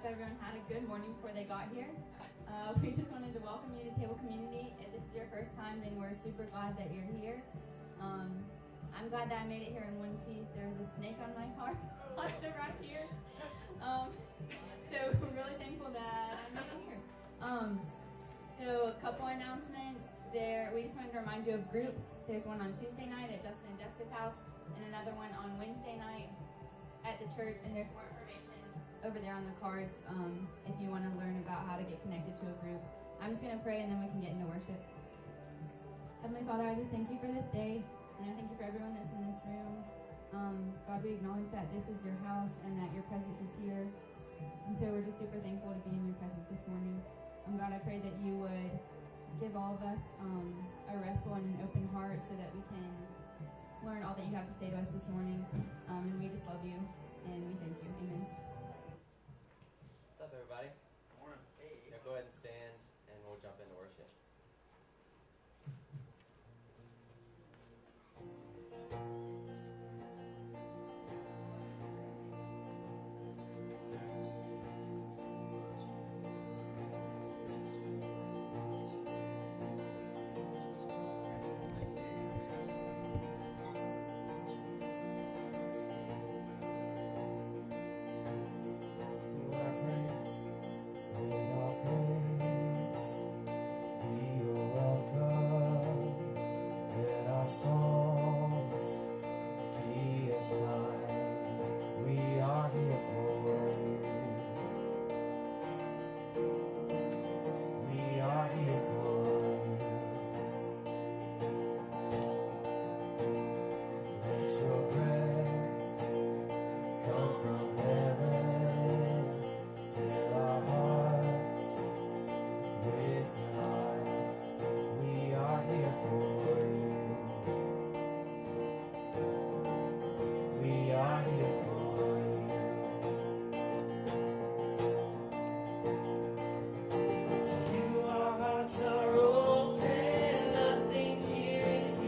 hope everyone had a good morning before they got here. We just wanted to welcome you to Table Community. If this is your first time, then we're super glad that you're here. I'm glad that I made it here in one piece. There was a snake on my car left it right here. So we're really thankful that I made it here. So a couple announcements. We just wanted to remind you of groups. There's one on Tuesday night at Justin and Jessica's house, and another one on Wednesday night at the church. And there's more information over there on the cards if you want to learn about how to get connected to a group. I'm just going to pray and then we can get into worship. Heavenly Father, I just thank you for this day, and I thank you for everyone that's in this room. God, we acknowledge that this is your house and that your presence is here. And so we're just super thankful to be in your presence this morning. God, I pray that you would give all of us a restful and an open heart so that we can learn all that you have to say to us this morning. And we just love you and we thank you. Amen. What's up, everybody? Morning. Hey. Now go ahead and stand and we'll jump into worship. Nothing here is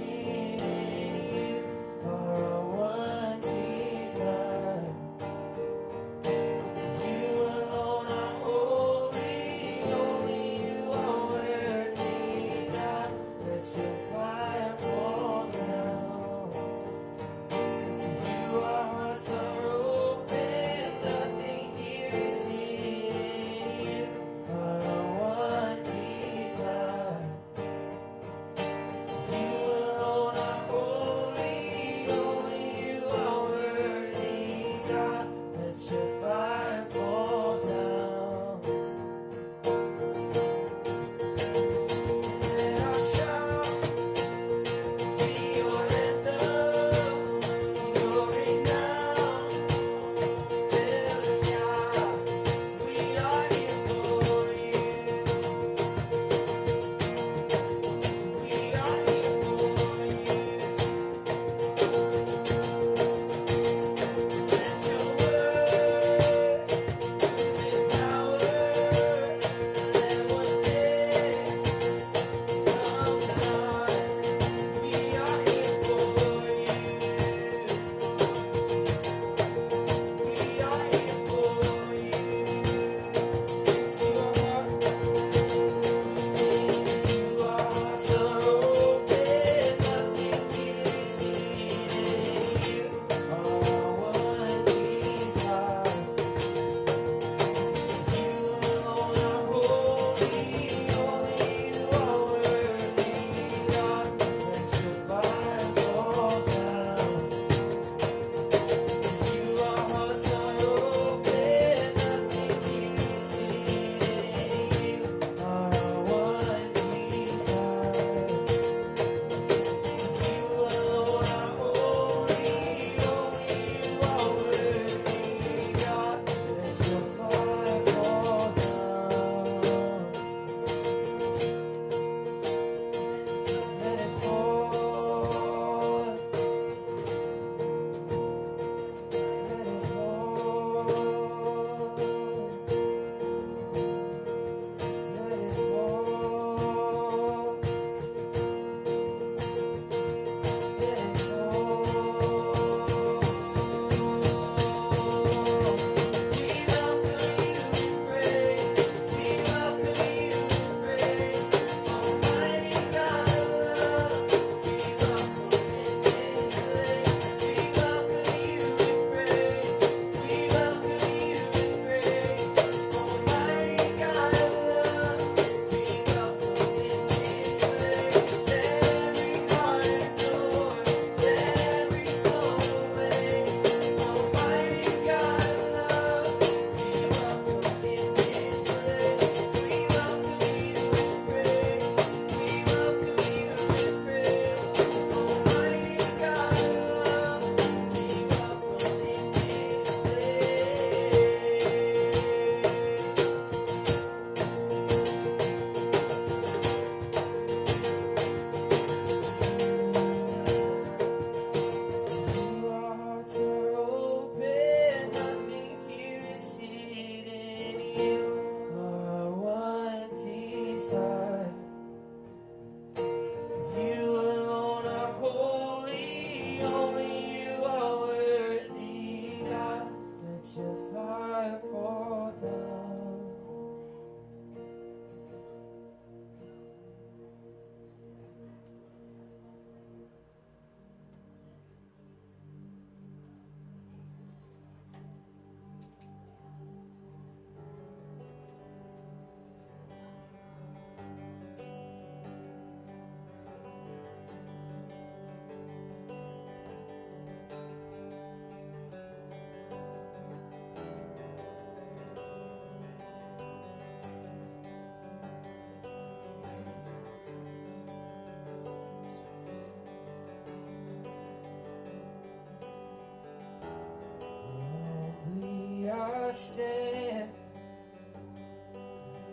stand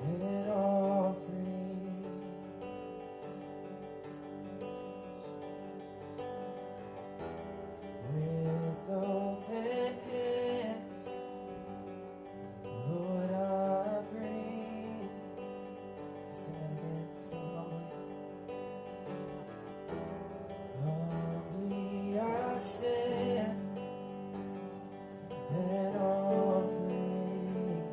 an offering. With open hands, Lord, I bring. Sing that again, sing humbly. Humbly I stand an offering.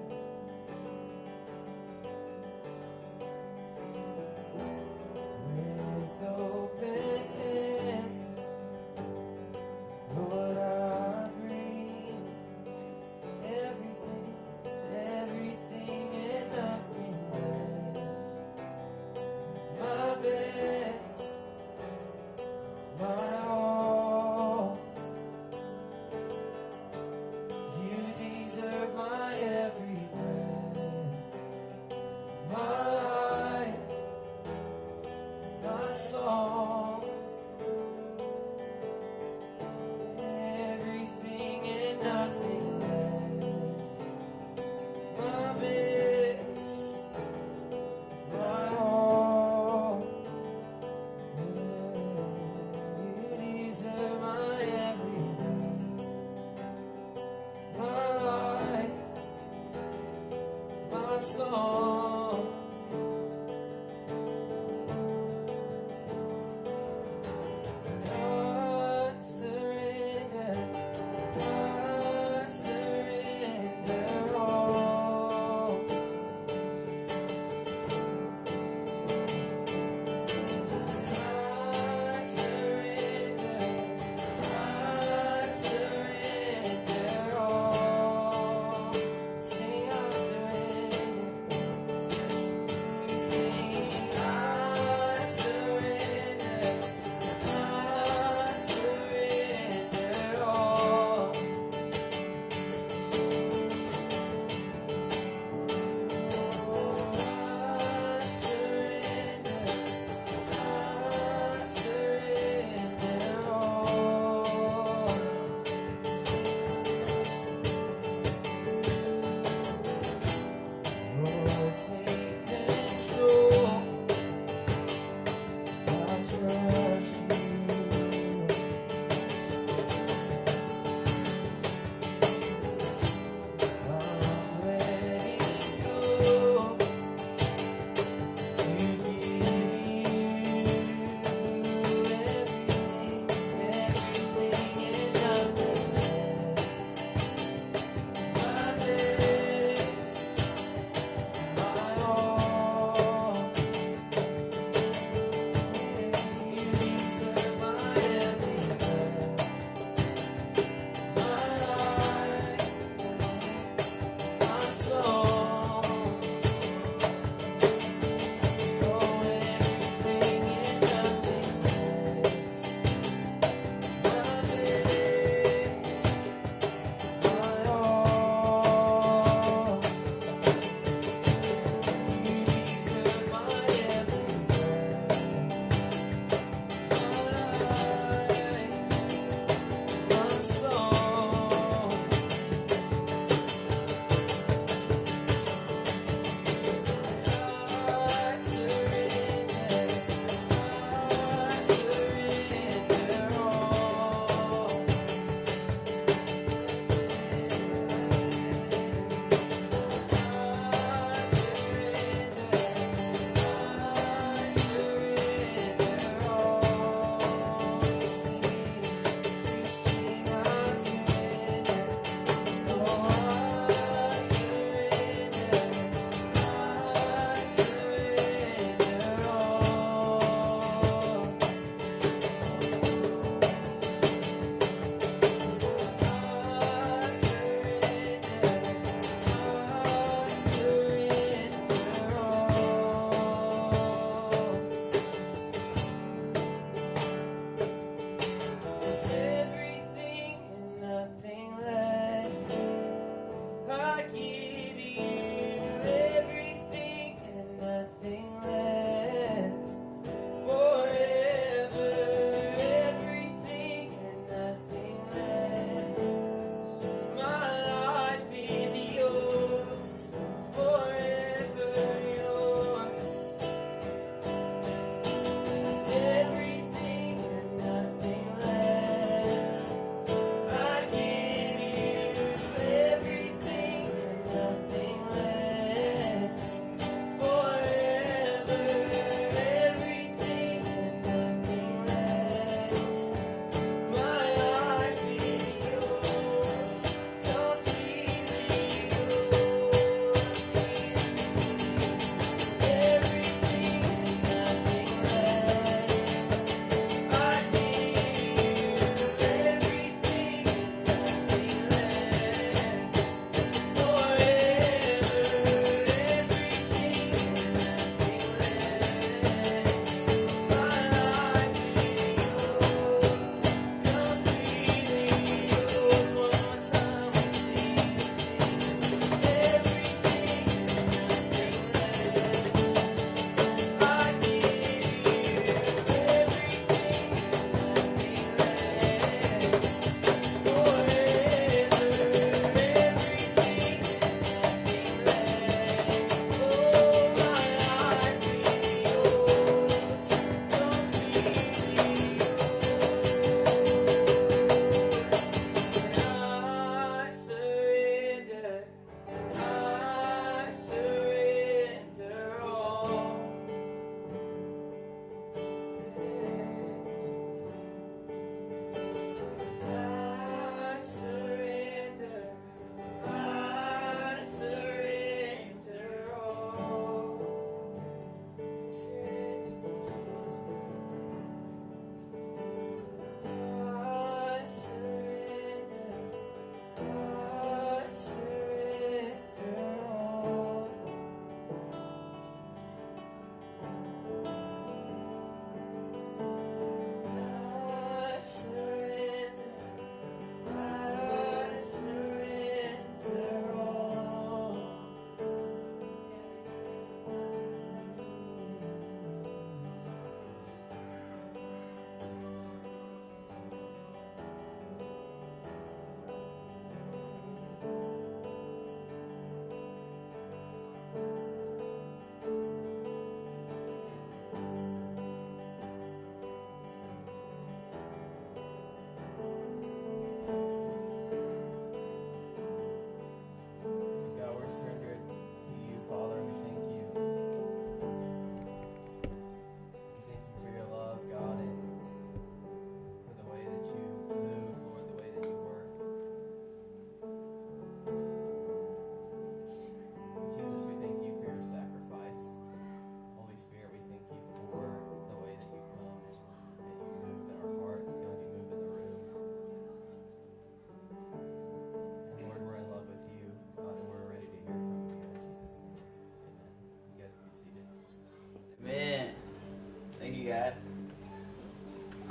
With open hands, Lord, I bring everything, everything and nothing less. My best, my all. You deserve my every breath, my life, my song. Everything and nothing less. My best, my all. You deserve my every breath, my life, my song. I surrender all. I surrender all. Say I surrender.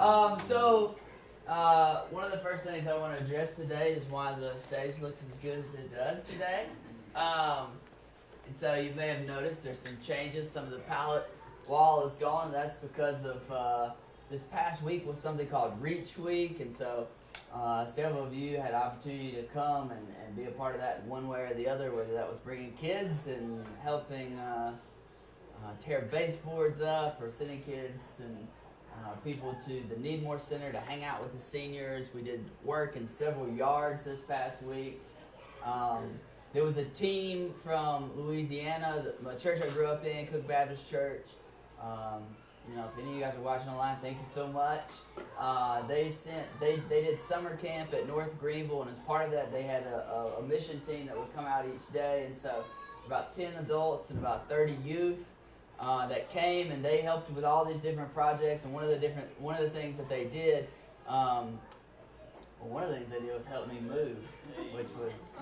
One of the first things I want to address today is why the stage looks as good as it does today. And so you may have noticed there's some changes. Some of the palette wall is gone. That's because of this past week was something called Reach Week. And so several of you had opportunity to come and be a part of that in one way or the other, whether that was bringing kids and helping tear baseboards up or sending kids and people to the Need More Center to hang out with the seniors. We did work in several yards this past week. There was a team from Louisiana, the church I grew up in, Cook Baptist Church. If any of you guys are watching online, thank you so much. They did summer camp at North Greenville, and as part of that, they had a mission team that would come out each day. And so, about 10 adults and about 30 youth that came, and they helped with all these different projects. And one of the things that they did, one of the things they did was help me move, which was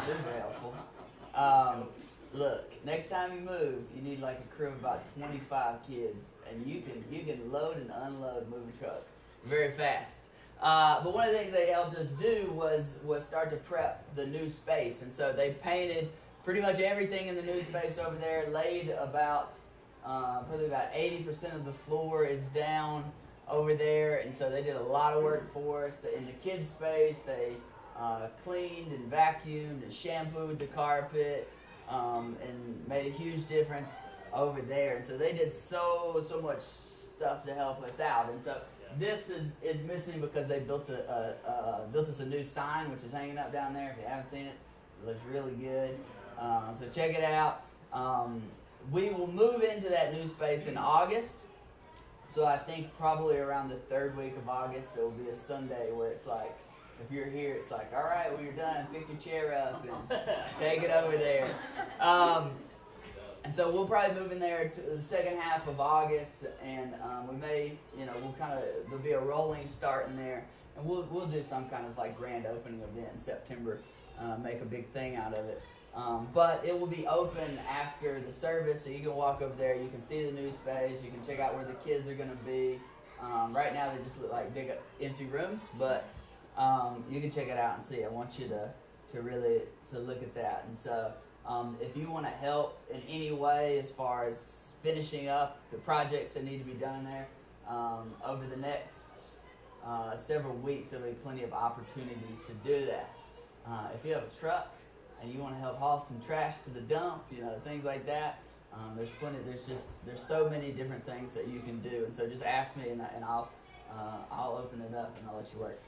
super helpful. Look, next time you move, you need like a crew of about 25 kids, and you can load and unload moving truck very fast. But one of the things they helped us do was start to prep the new space, and so they painted pretty much everything in the new space over there. Laid about probably about 80% of the floor is down over there, and so they did a lot of work for us. In the kids' space, they cleaned and vacuumed and shampooed the carpet. And made a huge difference over there. And so they did so much stuff to help us out. And so this is missing because they built us a new sign, which is hanging up down there. If you haven't seen it, it looks really good. So check it out. We will move into that new space in August. So I think probably around the third week of August, there will be a Sunday where it's like, if you're here, it's like, all right, when you're done, pick your chair up and take it over there. And so we'll probably move in there to the second half of August, and we may, there'll be a rolling start in there, and we'll do some kind of like grand opening event in September, make a big thing out of it. But it will be open after the service, so you can walk over there, you can see the new space, you can check out where the kids are going to be. Right now they just look like big empty rooms, but you can check it out and see. I want you to really look at that. And so if you want to help in any way as far as finishing up the projects that need to be done there, over the next several weeks there'll be plenty of opportunities to do that. If you have a truck and you want to help haul some trash to the dump, things like that, there's so many different things that you can do. And so just ask me and I'll open it up and I'll let you work.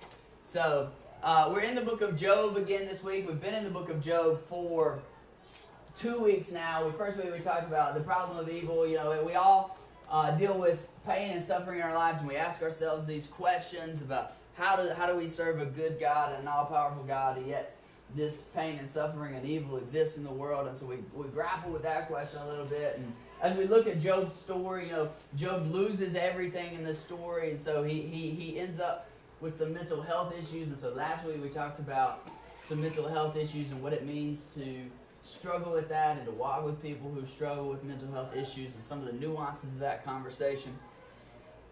So, we're in the book of Job again this week. We've been in the book of Job for 2 weeks now. First week we talked about the problem of evil. We all deal with pain and suffering in our lives, and we ask ourselves these questions about how do we serve a good God and an all-powerful God, and yet this pain and suffering and evil exists in the world. And so we grapple with that question a little bit. And as we look at Job's story, Job loses everything in this story, and so he ends up with some mental health issues. And so last week we talked about some mental health issues and what it means to struggle with that and to walk with people who struggle with mental health issues and some of the nuances of that conversation.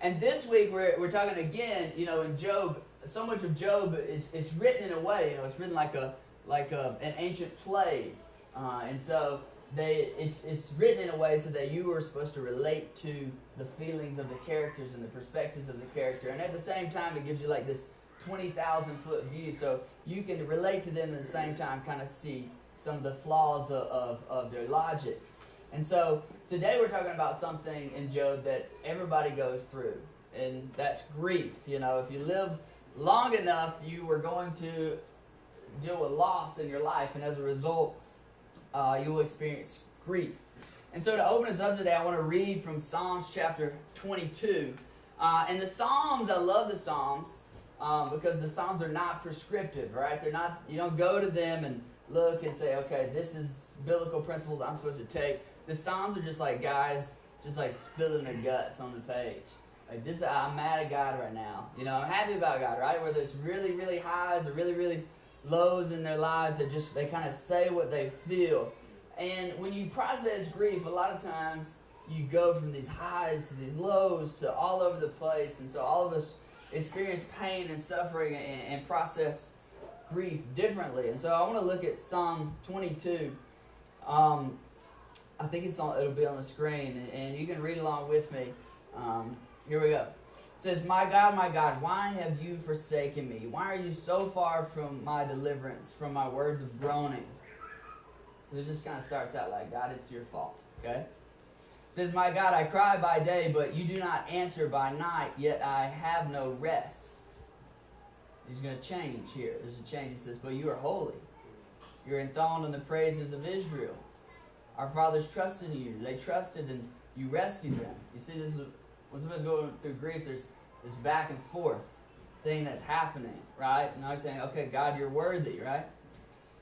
And this week we're talking again, in Job. So much of Job is written in a way, it's written like an ancient play, and so it's written in a way so that you are supposed to relate to the feelings of the characters and the perspectives of the character. And at the same time, it gives you like this 20,000 foot view, so you can relate to them and at the same time kind of see some of the flaws of their logic. And so today we're talking about something in Job that everybody goes through, and that's grief. If you live long enough, you are going to deal with loss in your life, and as a result, you will experience grief. And so to open us up today, I want to read from Psalms chapter 22. And the Psalms, I love the Psalms because the Psalms are not prescriptive, right? They're not. You don't go to them and look and say, okay, this is biblical principles I'm supposed to take. The Psalms are just like guys, just like spilling their guts on the page. Like this, I'm mad at God right now. I'm happy about God, right? Where there's really, really highs or really, really lows in their lives that they kind of say what they feel. And when you process grief, a lot of times you go from these highs to these lows to all over the place. And so all of us experience pain and suffering and process grief differently. And so I want to look at Psalm 22. I think it'll be on the screen, and you can read along with me. Here we go. It says, my God, why have you forsaken me? Why are you so far from my deliverance, from my words of groaning? So it just kind of starts out like, God, it's your fault. Okay? It says, my God, I cry by day, but you do not answer by night, yet I have no rest. He's going to change here. There's a change. He says, but you are holy. You're enthroned in the praises of Israel. Our fathers trusted in you. They trusted and you rescued them. You see, this is when somebody's going through grief, there's this back and forth thing that's happening, right? And I'm saying, okay, God, you're worthy, right?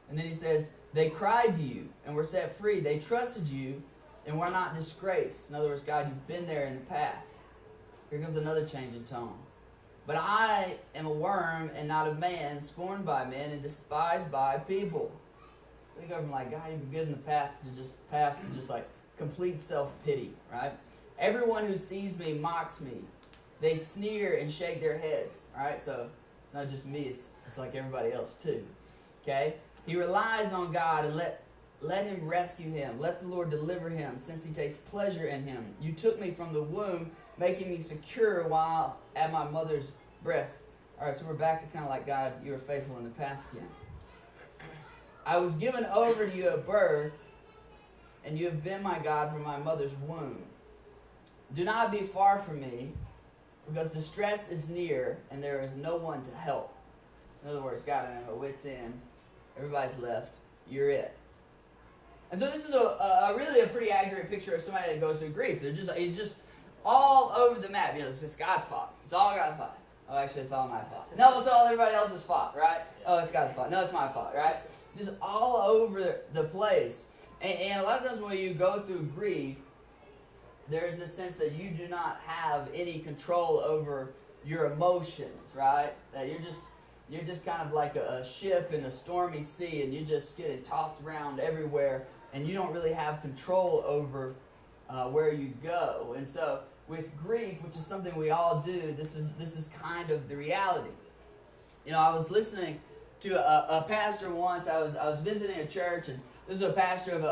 And then he says, they cried to you and were set free. They trusted you and were not disgraced. In other words, God, you've been there in the past. Here comes another change in tone. But I am a worm and not a man, scorned by men and despised by people. So you go from like, God, you've been good in the past to just like complete self-pity, right? Everyone who sees me mocks me. They sneer and shake their heads, all right? So it's not just me, it's like everybody else too, okay? He relies on God and let him rescue him. Let the Lord deliver him, since he takes pleasure in him. You took me from the womb, making me secure while at my mother's breast. All right, so we're back to kind of like, God, you were faithful in the past again. I was given over to you at birth, and you have been my God from my mother's womb. Do not be far from me, because distress is near, and there is no one to help. In other words, God, I'm at my wit's end. Everybody's left. You're it. And so this is really a pretty accurate picture of somebody that goes through grief. He's just all over the map. You know, it's God's fault. It's all God's fault. Oh, actually, it's all my fault. No, it's all everybody else's fault, right? Oh, it's God's fault. No, it's my fault, right? Just all over the place. And a lot of times when you go through grief, there's this sense that you do not have any control over your emotions, right? That you're just kind of like a ship in a stormy sea, and you're just getting tossed around everywhere, and you don't really have control over where you go. And so with grief, which is something we all do, this is kind of the reality. You know, I was listening to a pastor once. I was visiting a church, and this is a pastor of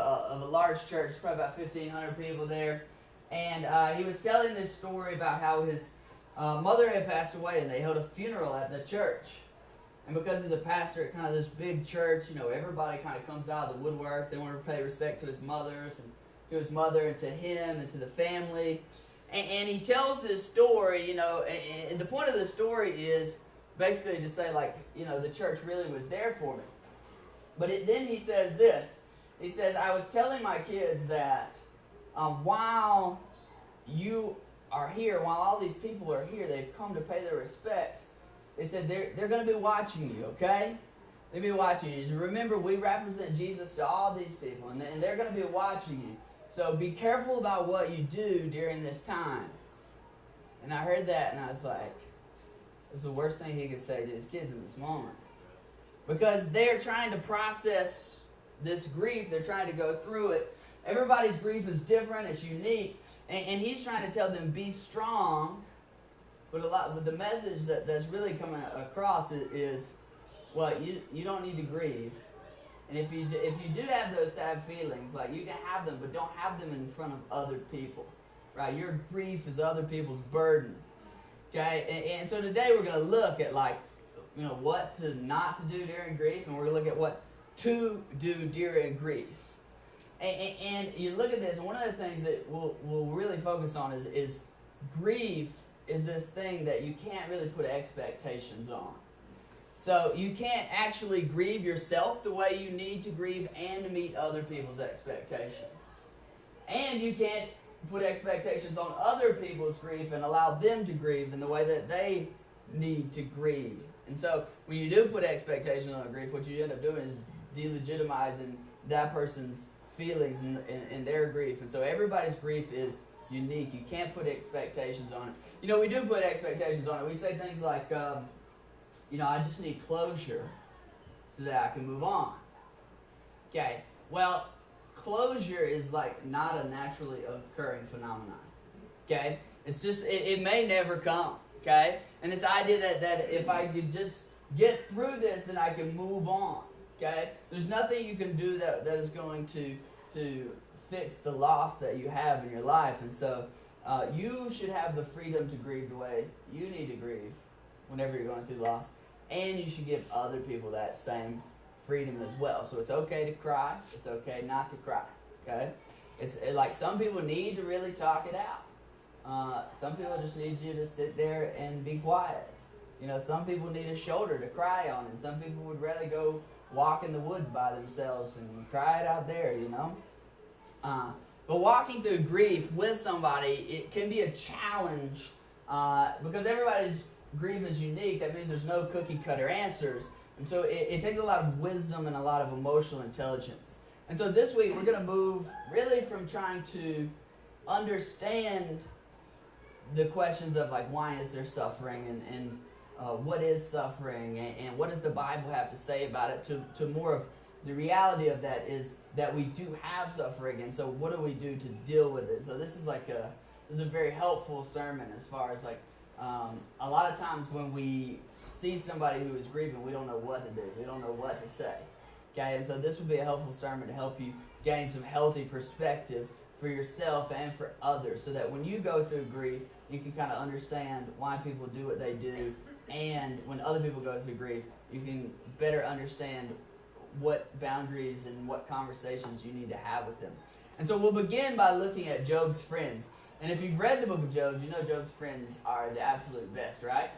a large church, probably about 1,500 people there. And he was telling this story about how his mother had passed away, and they held a funeral at the church. And because he's a pastor at kind of this big church, you know, everybody kind of comes out of the woodworks. They want to pay respect to his mothers and to his mother and to him and to the family. And he tells this story, you know, and the point of the story is basically to say, like, you know, the church really was there for me. But then he says this. He says, I was telling my kids that while you are here, while all these people are here, they've come to pay their respects. They said they're going to be watching you, okay? They'll be watching you. Remember, we represent Jesus to all these people, and they're going to be watching you. So be careful about what you do during this time. And I heard that, and I was like, it's the worst thing he could say to his kids in this moment. Because they're trying to process this grief. They're trying to go through it. Everybody's grief is different. It's unique. And he's trying to tell them, be strong. But the message that's really coming across is well, you don't need to grieve. And if you do have those sad feelings, like, you can have them, but don't have them in front of other people, right? Your grief is other people's burden, okay? And so today we're going to look at, like, you know, what to not to do during grief, and we're going to look at what to do during grief. And you look at this, and one of the things that we'll really focus on is grief is this thing that you can't really put expectations on. So you can't actually grieve yourself the way you need to grieve and to meet other people's expectations. And you can't put expectations on other people's grief and allow them to grieve in the way that they need to grieve. And so when you do put expectations on grief, what you end up doing is delegitimizing that person's feelings and their grief. And so everybody's grief is unique. You can't put expectations on it. You know, we do put expectations on it. We say things like, you know, I just need closure so that I can move on. Okay, well, closure is like not a naturally occurring phenomenon. Okay? It's just, it may never come. Okay? And this idea that if I could just get through this, then I can move on. Okay? There's nothing you can do that is going to fix the loss that you have in your life. And so you should have the freedom to grieve the way you need to grieve whenever you're going through loss. And you should give other people that same freedom as well. So it's okay to cry. It's okay not to cry. Okay? It's like some people need to really talk it out. Some people just need you to sit there and be quiet. You know, some people need a shoulder to cry on, and some people would rather go walk in the woods by themselves and cry it out there, you know. But walking through grief with somebody, it can be a challenge because everybody's grief is unique. That means there's no cookie cutter answers. And so it takes a lot of wisdom and a lot of emotional intelligence. And so this week we're going to move really from trying to understand the questions of like, why is there suffering and what is suffering and what does the Bible have to say about it, to more of the reality of that is that we do have suffering, and so what do we do to deal with it? So this is a very helpful sermon as far as like a lot of times when we see somebody who is grieving, we don't know what to do. We don't know what to say. Okay, and so this would be a helpful sermon to help you gain some healthy perspective for yourself and for others, so that when you go through grief, you can kind of understand why people do what they do, and when other people go through grief, you can better understand what boundaries and what conversations you need to have with them. And so we'll begin by looking at Job's friends. And if you've read the book of Job, you know Job's friends are the absolute best, right?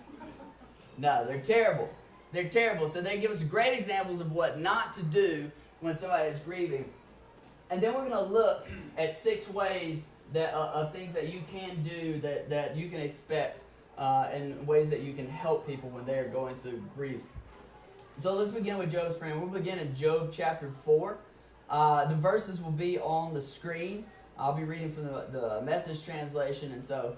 No, they're terrible. They're terrible. So they give us great examples of what not to do when somebody is grieving. And then we're going to look at 6 ways that of things that you can do that you can expect and ways that you can help people when they're going through grief. So let's begin with Job's friend. We'll begin in Job chapter 4. The verses will be on the screen. I'll be reading from the Message translation, and so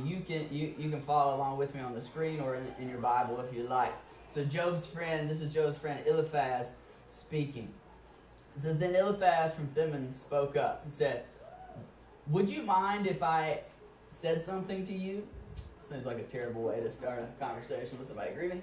you can follow along with me on the screen or in your Bible if you like. So Job's friend, this is Job's friend Eliphaz speaking. It says, Then Eliphaz from Theman spoke up. He said, Would you mind if I said something to you? Seems like a terrible way to start a conversation with somebody grieving.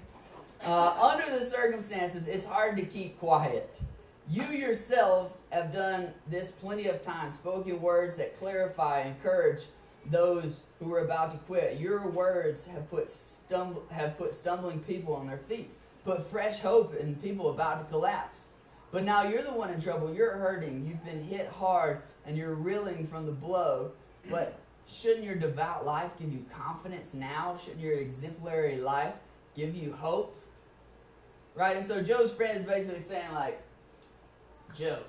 Under the circumstances, it's hard to keep quiet. You yourself have done this plenty of times, spoken words that clarify, encourage those who are about to quit. Your words have put stumbling people on their feet, put fresh hope in people about to collapse. But now you're the one in trouble. You're hurting. You've been hit hard, and you're reeling from the blow. But shouldn't your devout life give you confidence now? Shouldn't your exemplary life give you hope? Right? And so Job's friend is basically saying, like, Job,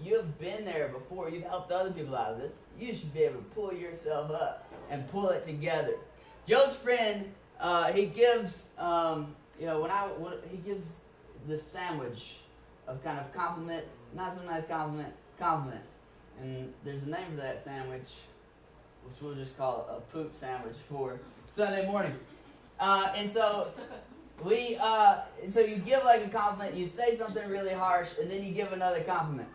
you've been there before. You've helped other people out of this. You should be able to pull yourself up and pull it together. Job's friend, he gives, he gives this sandwich of kind of compliment, not so nice compliment. And there's a name for that sandwich, which we'll just call a poop sandwich for Sunday morning. And so so you give like a compliment, you say something really harsh, and then you give another compliment,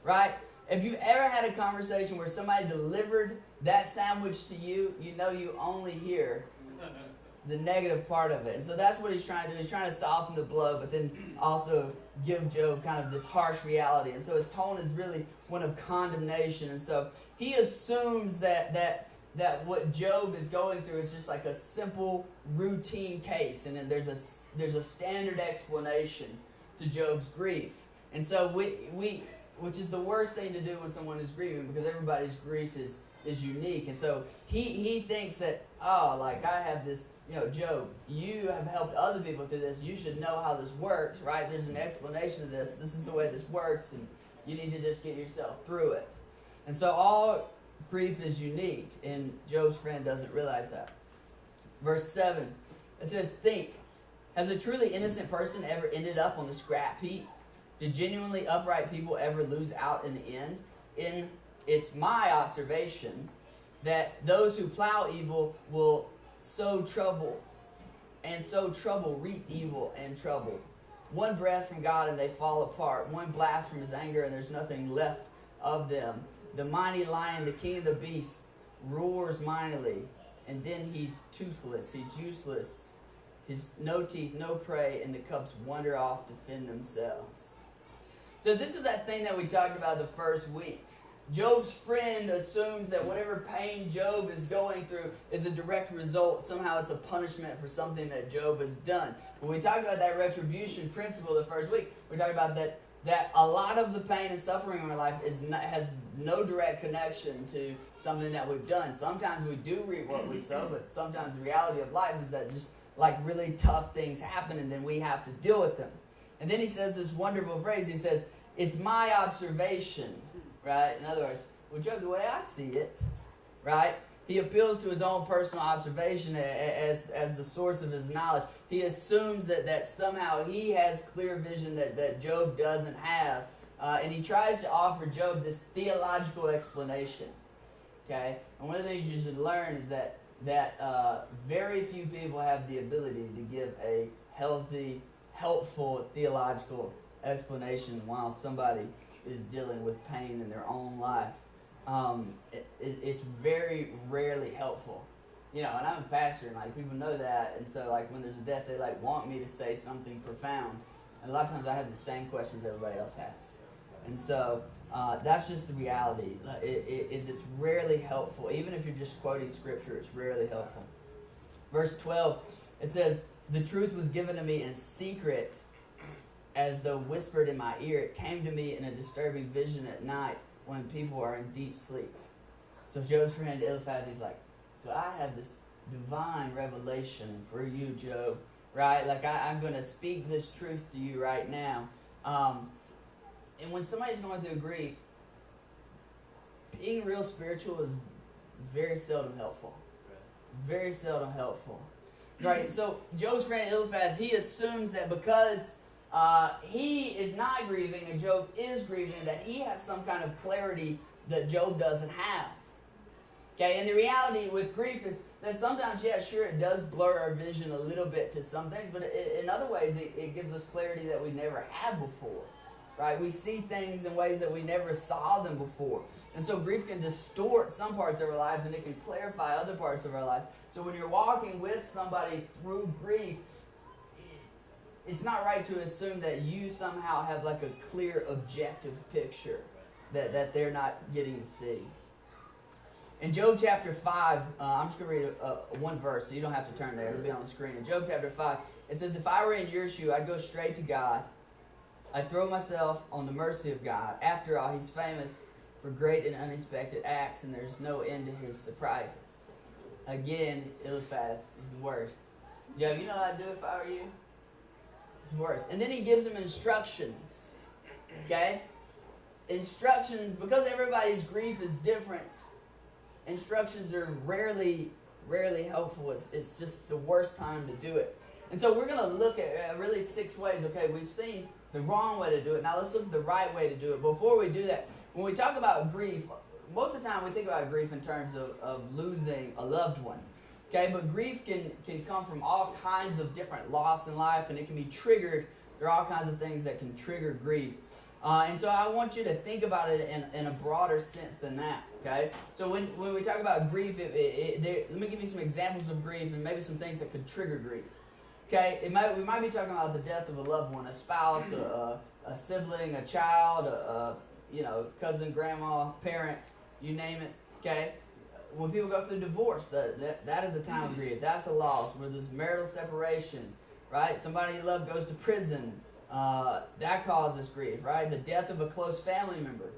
right? If you've ever had a conversation where somebody delivered that sandwich to you, you know you only hear the negative part of it. And so that's what he's trying to do. He's trying to soften the blow, but then also give Job kind of this harsh reality. And so his tone is really one of condemnation. And so he assumes that what Job is going through is just like a simple routine case, and then there's a standard explanation to Job's grief. And so which is the worst thing to do when someone is grieving, because everybody's grief is unique. And so he thinks that, I have this, Job, you have helped other people through this. You should know how this works, right? There's an explanation of this. This is the way this works, and you need to just get yourself through it. And so all grief is unique, and Job's friend doesn't realize that. Verse 7, it says, Think, has a truly innocent person ever ended up on the scrap heap? Did genuinely upright people ever lose out in the end? It's my observation that those who plow evil will sow trouble, and sow trouble reap evil and trouble. One breath from God and they fall apart. One blast from his anger and there's nothing left of them. The mighty lion, the king of the beasts, roars mightily, and then he's toothless, he's useless. He's no teeth, no prey, and the cubs wander off to fend themselves. So this is that thing that we talked about the first week. Job's friend assumes that whatever pain Job is going through is a direct result. Somehow it's a punishment for something that Job has done. When we talked about that retribution principle the first week, we talked about that a lot of the pain and suffering in our life has no direct connection to something that we've done. Sometimes we do reap what we sow, but sometimes the reality of life is that just like really tough things happen and then we have to deal with them. And then he says this wonderful phrase. He says, it's my observation, right? In other words, well, Job, the way I see it, right? He appeals to his own personal observation as the source of his knowledge. He assumes that somehow he has clear vision that Job doesn't have. And he tries to offer Job this theological explanation. Okay? And one of the things you should learn is that very few people have the ability to give a healthy, helpful theological explanation while somebody is dealing with pain in their own life. It's very rarely helpful. You know, and I'm a pastor, and like people know that, and so like when there's a death, they like want me to say something profound. And a lot of times I have the same questions everybody else has. And so that's just the reality. It's rarely helpful. Even if you're just quoting scripture, it's rarely helpful. Verse 12, it says, the truth was given to me in secret, as though whispered in my ear. It came to me in a disturbing vision at night when people are in deep sleep. So Job's friend Eliphaz, he's like, so I have this divine revelation for you, Job, right? Like I'm going to speak this truth to you right now. And when somebody's going through grief, being real spiritual is very seldom helpful. Very seldom helpful. Right? So Job's friend Eliphaz, he assumes that because he is not grieving and Job is grieving, that he has some kind of clarity that Job doesn't have. Okay, and the reality with grief is that sometimes, yeah, sure, it does blur our vision a little bit to some things, but in other ways, it gives us clarity that we never had before. Right? We see things in ways that we never saw them before. And so grief can distort some parts of our lives, and it can clarify other parts of our lives. So when you're walking with somebody through grief, it's not right to assume that you somehow have like a clear, objective picture that they're not getting to see. In Job chapter 5, I'm just going to read one verse, so you don't have to turn there. It'll be on the screen. In Job chapter 5, it says, if I were in your shoe, I'd go straight to God. I'd throw myself on the mercy of God. After all, he's famous for great and unexpected acts, and there's no end to his surprises. Again, Eliphaz is the worst. Job, you know what I'd do if I were you? It's worse. And then he gives him instructions. Okay? Instructions, because everybody's grief is different, instructions are rarely helpful. It's just the worst time to do it. And so we're going to look at really 6 ways. Okay, we've seen the wrong way to do it. Now let's look at the right way to do it. Before we do that, when we talk about grief, most of the time we think about grief in terms of losing a loved one. Okay, but grief can come from all kinds of different loss in life, and it can be triggered. There are all kinds of things that can trigger grief. And so I want you to think about it in a broader sense than that, okay? So when we talk about grief, let me give you some examples of grief and maybe some things that could trigger grief. Okay, we might be talking about the death of a loved one, a spouse, a sibling, a child, cousin, grandma, parent, you name it, okay? When people go through divorce, that is a time of grief. That's a loss. Where there's marital separation, right? Somebody you love goes to prison. That causes grief, right? The death of a close family member.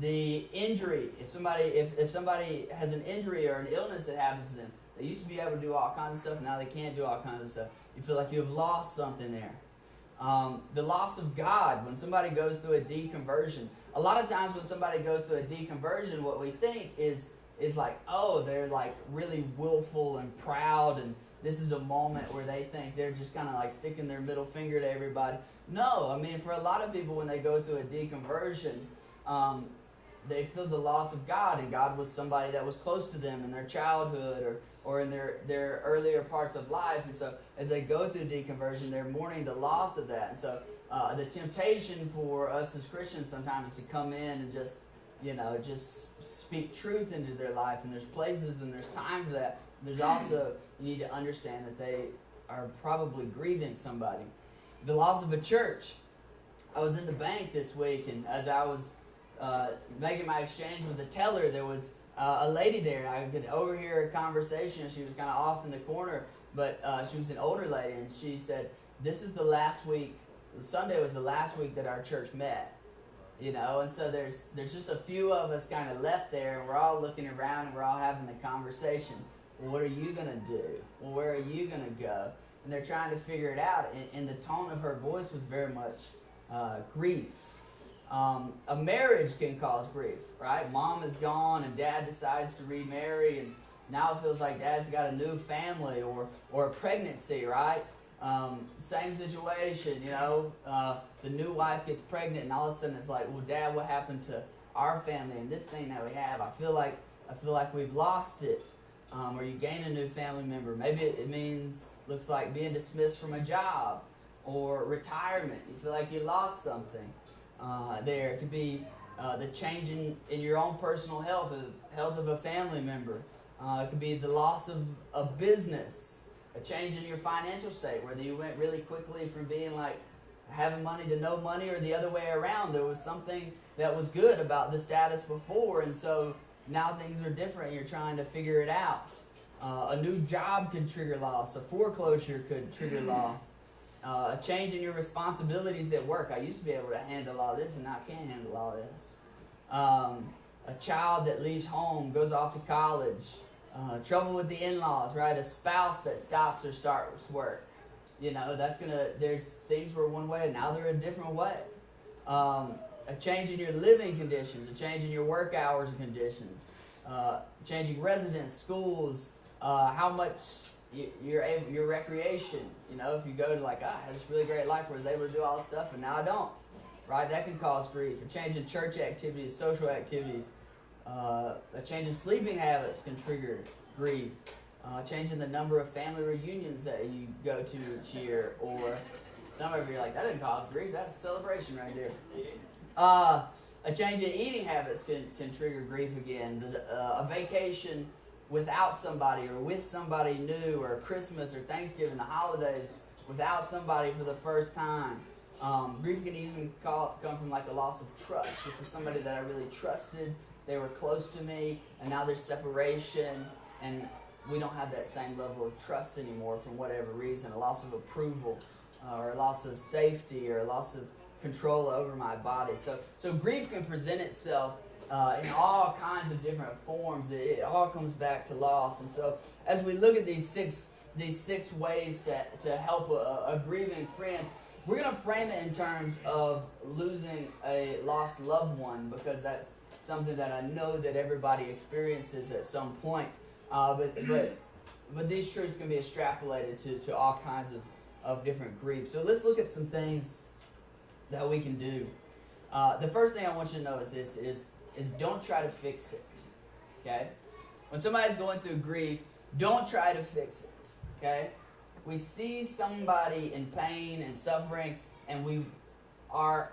The injury. If somebody has an injury or an illness that happens to them, they used to be able to do all kinds of stuff. Now they can't do all kinds of stuff. You feel like you have lost something there. The loss of God. When somebody goes through a deconversion. A lot of times when somebody goes through a deconversion, what we think is like, oh, they're like really willful and proud, and this is a moment where they think they're just kind of like sticking their middle finger to everybody. No, I mean, for a lot of people, when they go through a deconversion, they feel the loss of God, and God was somebody that was close to them in their childhood or in their earlier parts of life. And so as they go through deconversion, they're mourning the loss of that. And so the temptation for us as Christians sometimes is to come in and just speak truth into their life, and there's places and there's time for that. There's also, you need to understand that they are probably grieving somebody. The loss of a church. I was in the bank this week, and as I was making my exchange with the teller, there was a lady there. I could overhear a conversation. She was kind of off in the corner, but she was an older lady, and she said, this is the last week, Sunday was the last week that our church met. And so there's just a few of us kind of left there, and we're all looking around, and we're all having the conversation. Well, what are you going to do? Well, where are you going to go? And they're trying to figure it out, and the tone of her voice was very much grief. A marriage can cause grief, right? Mom is gone, and dad decides to remarry, and now it feels like dad's got a new family, or a pregnancy, right? Same situation, the new wife gets pregnant, and all of a sudden it's like, well, Dad, what happened to our family and this thing that we have? I feel like we've lost it. Or you gain a new family member. Maybe it looks like being dismissed from a job or retirement. You feel like you lost something. There it could be the change in your own personal health, the health of a family member. It could be the loss of a business, a change in your financial state, whether you went really quickly from being like having money to no money, or the other way around. There was something that was good about the status before, and so now things are different. You're trying to figure it out. A new job could trigger loss. A foreclosure could trigger loss. A change in your responsibilities at work. I used to be able to handle all this, and now I can't handle all this. A child that leaves home, goes off to college. Trouble with the in-laws, right? A spouse that stops or starts work. There's things were one way, and now they're a different way. A change in your living conditions, a change in your work hours and conditions, changing residence, schools, how much your recreation. If you go to I had this really great life where I was able to do all this stuff, and now I don't, right? That can cause grief. A change in church activities, social activities, a change in sleeping habits can trigger grief. Change in the number of family reunions that you go to each year, or some of you are like, that didn't cause grief, that's a celebration right there. A change in eating habits can trigger grief again. A vacation without somebody or with somebody new, or Christmas or Thanksgiving, the holidays, without somebody for the first time. Grief can even come from a loss of trust. This is somebody that I really trusted. They were close to me, and now there's separation, and we don't have that same level of trust anymore for whatever reason. A loss of approval, or a loss of safety, or a loss of control over my body. So grief can present itself in all kinds of different forms. It all comes back to loss. And so as we look at these six ways to help a grieving friend, we're going to frame it in terms of losing a lost loved one, because that's something that I know that everybody experiences at some point. But these truths can be extrapolated to all kinds of different grief. So let's look at some things that we can do. The first thing I want you to know is this, is don't try to fix it, okay? When somebody's going through grief, don't try to fix it, okay? We see somebody in pain and suffering, and our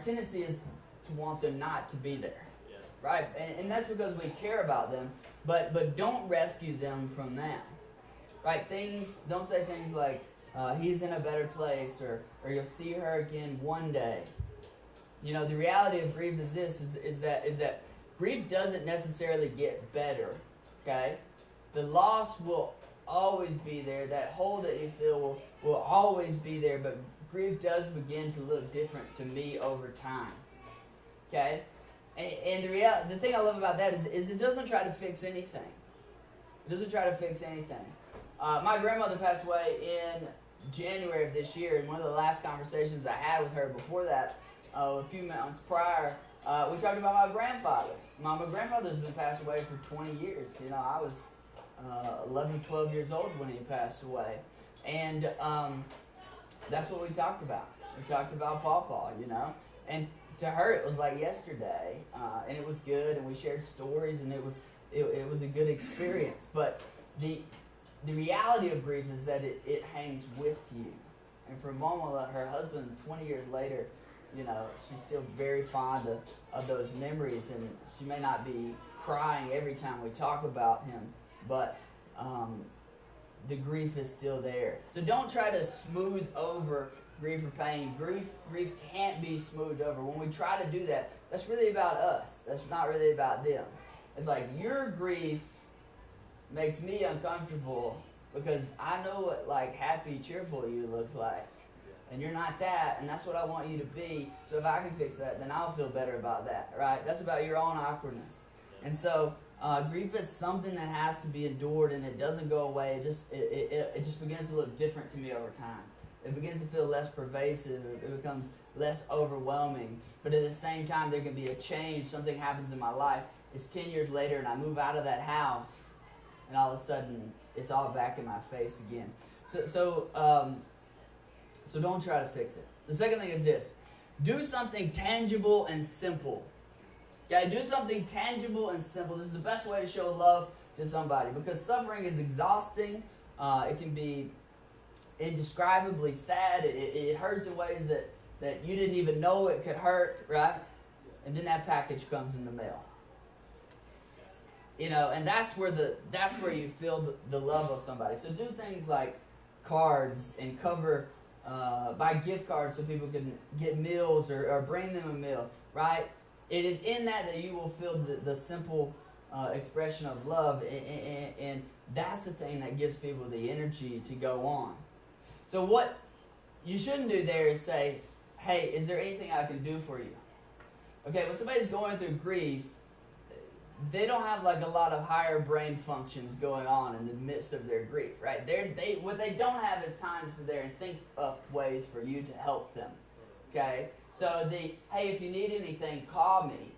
tendency is to want them not to be there, right? And that's because we care about them, but don't rescue them from that, right? Don't say things like, he's in a better place, or you'll see her again one day. The reality of grief is this, is that grief doesn't necessarily get better, okay? The loss will always be there. That hole that you feel will always be there, but grief does begin to look different to me over time, okay? And the thing I love about that is it doesn't try to fix anything. It doesn't try to fix anything. My grandmother passed away in January of this year, and one of the last conversations I had with her before that, a few months prior, we talked about my grandfather. My grandfather's been passed away for 20 years. I was 11, 12 years old when he passed away. And that's what we talked about. We talked about Pawpaw, And to her, it was like yesterday, and it was good, and we shared stories, and it was a good experience. But the reality of grief is that it hangs with you. And for Momo, her husband, 20 years later, you know, she's still very fond of those memories, and she may not be crying every time we talk about him, but the grief is still there. So don't try to smooth over grief or pain. Grief can't be smoothed over. When we try to do that, that's really about us. That's not really about them. It's like your grief makes me uncomfortable because I know what like happy, cheerful you looks like. And you're not that, and that's what I want you to be. So if I can fix that, then I'll feel better about that, right? That's about your own awkwardness. And so grief is something that has to be endured, and it doesn't go away. It just begins to look different to me over time. It begins to feel less pervasive. It becomes less overwhelming. But at the same time, there can be a change. Something happens in my life. It's 10 years later, and I move out of that house, and all of a sudden, it's all back in my face again. So don't try to fix it. The second thing is this. Do something tangible and simple. Okay, do something tangible and simple. This is the best way to show love to somebody because suffering is exhausting. It can be indescribably sad. It hurts in ways that you didn't even know it could hurt, right? And then that package comes in the mail. You know, and that's where you feel the love of somebody. So do things like cards and buy gift cards so people can get meals or bring them a meal, right? It is in that you will feel the simple expression of love, and that's the thing that gives people the energy to go on. So what you shouldn't do there is say, hey, is there anything I can do for you? Okay, when somebody's going through grief, they don't have like a lot of higher brain functions going on in the midst of their grief, right? What they don't have is time to sit there and think up ways for you to help them, okay? So hey, if you need anything, call me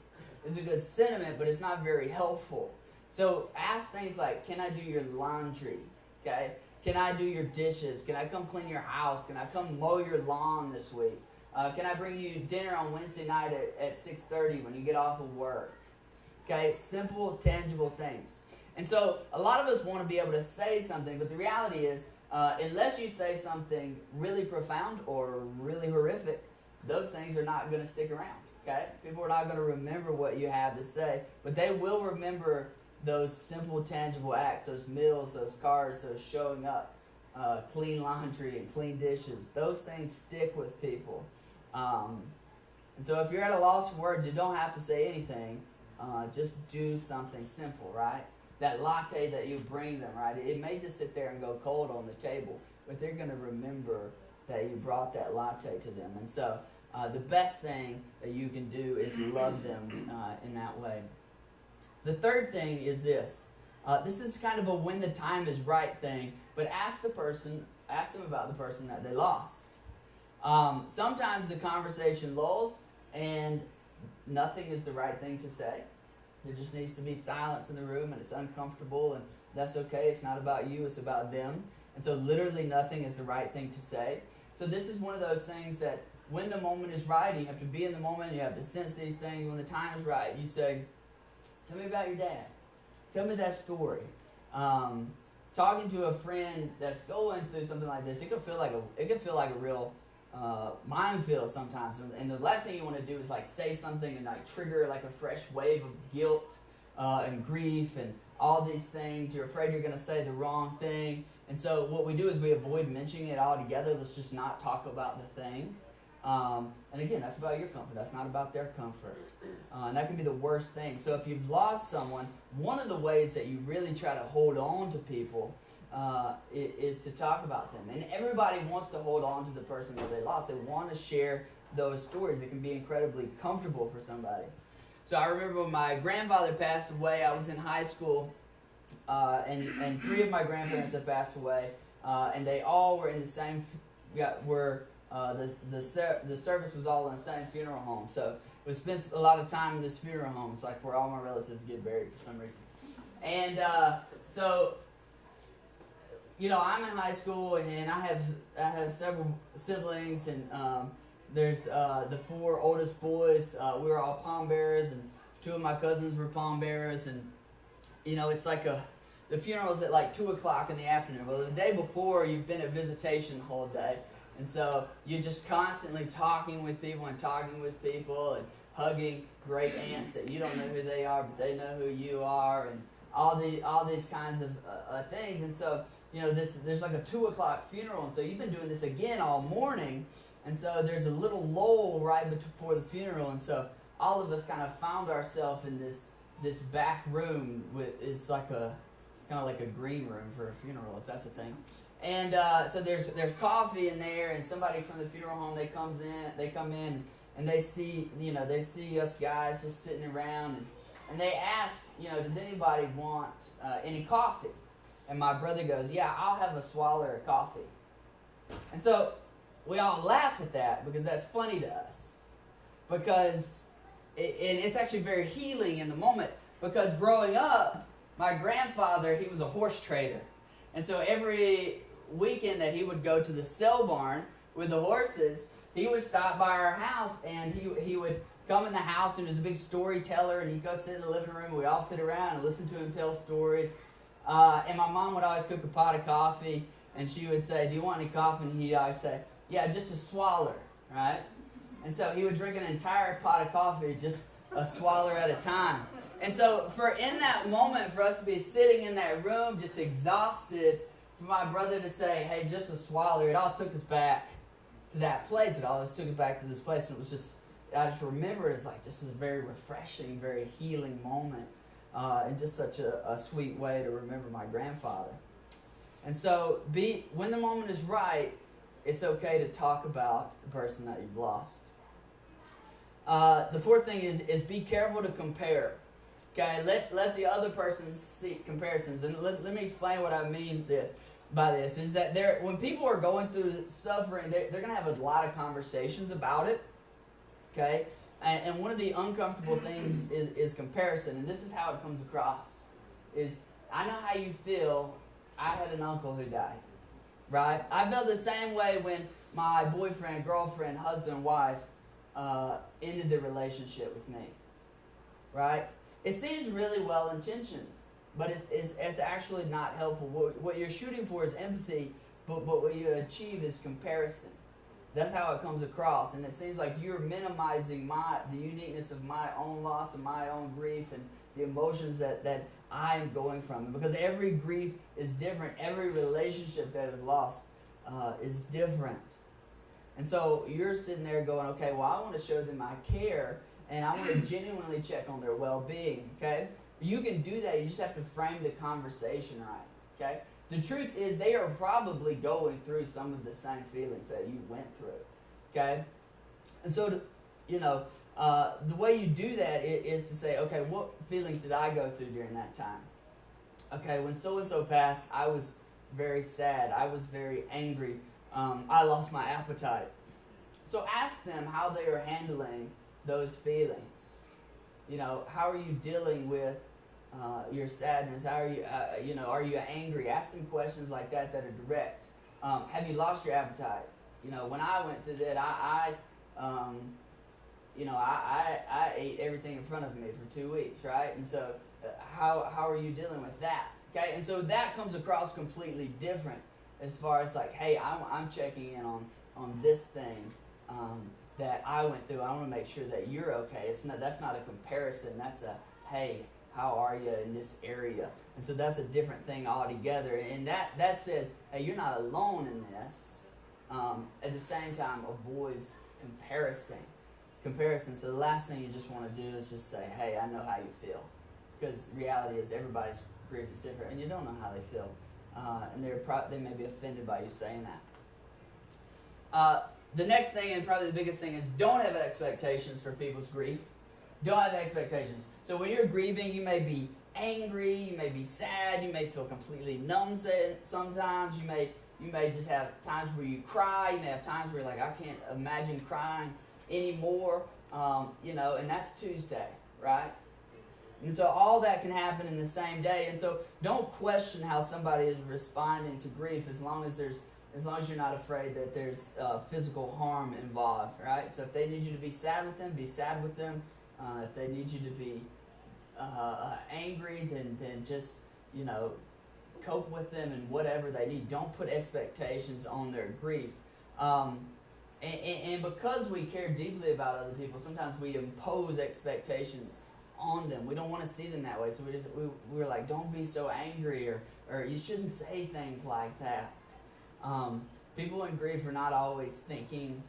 is a good sentiment, but it's not very helpful. So ask things like, can I do your laundry, okay? Can I do your dishes? Can I come clean your house? Can I come mow your lawn this week? Can I bring you dinner on Wednesday night at 6:30 when you get off of work? Okay, simple, tangible things. And so a lot of us want to be able to say something, but the reality is, unless you say something really profound or really horrific, those things are not going to stick around, okay? People are not going to remember what you have to say, but they will remember those simple, tangible acts, those meals, those cards, those showing up, clean laundry and clean dishes. Those things stick with people. And so if you're at a loss for words, you don't have to say anything. Just do something simple, right? That latte that you bring them, right? It may just sit there and go cold on the table, but they're going to remember that you brought that latte to them. And so the best thing that you can do is love them in that way. The third thing is this. This is kind of a when the time is right thing, but ask them about the person that they lost. Sometimes the conversation lulls and nothing is the right thing to say. There just needs to be silence in the room, and it's uncomfortable, and that's okay. It's not about you, it's about them. And so literally nothing is the right thing to say. So this is one of those things that when the moment is right, you have to be in the moment, you have to sense these things. When the time is right, you say, tell me about your dad. Tell me that story. Talking to a friend that's going through something like this, it can feel like a real minefield sometimes, and the last thing you want to do is like say something and like trigger like a fresh wave of guilt and grief and all these things. You're afraid you're going to say the wrong thing, and so what we do is we avoid mentioning it altogether. Let's just not talk about the thing. And again, that's about your comfort. That's not about their comfort, and that can be the worst thing. So if you've lost someone, one of the ways that you really try to hold on to people is to talk about them. And everybody wants to hold on to the person that they lost. They want to share those stories. It can be incredibly comfortable for somebody. So I remember when my grandfather passed away, I was in high school, and three of my grandparents had passed away, and they all were in the same, the service was all in the same funeral home. So we spent a lot of time in this funeral home. It's like where all my relatives get buried for some reason. And so I'm in high school, and I have several siblings, and there's the four oldest boys. We were all palm bearers, and two of my cousins were palm bearers, and it's like the funeral's at like 2:00 in the afternoon. Well, the day before, you've been at visitation the whole day, And so you're just constantly talking with people and hugging great aunts that you don't know who they are, but they know who you are, and all these kinds of things. And so, there's like a 2 o'clock funeral, and so you've been doing this again all morning, and so there's a little lull right before the funeral, and so all of us kind of found ourselves in this back room it's kind of like a green room for a funeral, if that's a thing. And so there's coffee in there, and somebody from the funeral home, they come in, and they see us guys just sitting around, and they ask, does anybody want any coffee? And my brother goes, yeah, I'll have a swallow of coffee. And so we all laugh at that because that's funny to us. Because and it's actually very healing in the moment, because growing up, my grandfather, he was a horse trader. And so every weekend that he would go to the sale barn with the horses, he would stop by our house, and he would come in the house, and he was a big storyteller, and he'd go sit in the living room, and we'd all sit around and listen to him tell stories. And my mom would always cook a pot of coffee, and she would say, do you want any coffee? And he'd always say, yeah, just a swallow, right? And so he would drink an entire pot of coffee, just a swallow at a time. And so in that moment, for us to be sitting in that room just exhausted, for my brother to say, hey, just a swallow, it all took us back to that place. It always took us back to this place. And it was just, I just remember it's like just a very refreshing, very healing moment. And just such a sweet way to remember my grandfather. And so when the moment is right, it's okay to talk about the person that you've lost. The fourth thing is be careful to compare. Okay, let the other person see comparisons. And let me explain what I mean by this. Is that when people are going through suffering, they're going to have a lot of conversations about it. Okay? And one of the uncomfortable things is comparison. And this is how it comes across. Is I know how you feel. I had an uncle who died. Right? I felt the same way when my boyfriend, girlfriend, husband, wife ended the relationship with me. Right? It seems really well-intentioned, but it's actually not helpful. What you're shooting for is empathy, but what you achieve is comparison. That's how it comes across, and it seems like you're minimizing the uniqueness of my own loss and my own grief and the emotions that I'm going from. Because every grief is different. Every relationship that is lost is different. And so you're sitting there going, okay, well, I want to show them I care, and I want to genuinely check on their well-being, okay? You can do that. You just have to frame the conversation right, okay? The truth is they are probably going through some of the same feelings that you went through, okay? And so, the way you do that is to say, okay, what feelings did I go through during that time? Okay, when so-and-so passed, I was very sad. I was very angry. I lost my appetite. So ask them how they are handling those feelings. How are you dealing with your sadness? How are you, are you angry? Ask them questions like that are direct. Have you lost your appetite? When I went through that, I ate everything in front of me for 2 weeks, right? And so how are you dealing with that? Okay, and so that comes across completely different as far as like, hey, I'm checking in on this thing that I went through. I want to make sure that you're okay. That's not a comparison. That's a, hey, how are you in this area? And so that's a different thing altogether. And that says, hey, you're not alone in this. At the same time, avoids comparison. So the last thing you just want to do is just say, hey, I know how you feel. Because the reality is everybody's grief is different, and you don't know how they feel. And they may be offended by you saying that. The next thing, and probably the biggest thing, is don't have expectations for people's grief. Don't have expectations. So when you're grieving, you may be angry, you may be sad, you may feel completely numb sometimes, you may just have times where you cry, you may have times where you're like, I can't imagine crying anymore, and that's Tuesday, right? And so all that can happen in the same day. And so don't question how somebody is responding to grief as long as you're not afraid that there's physical harm involved, right? So if they need you to be sad with them, be sad with them. If they need you to be angry, then just, cope with them and whatever they need. Don't put expectations on their grief. And because we care deeply about other people, sometimes we impose expectations on them. We don't want to see them that way, so we're like, don't be so angry, or you shouldn't say things like that. People in grief are not always thinking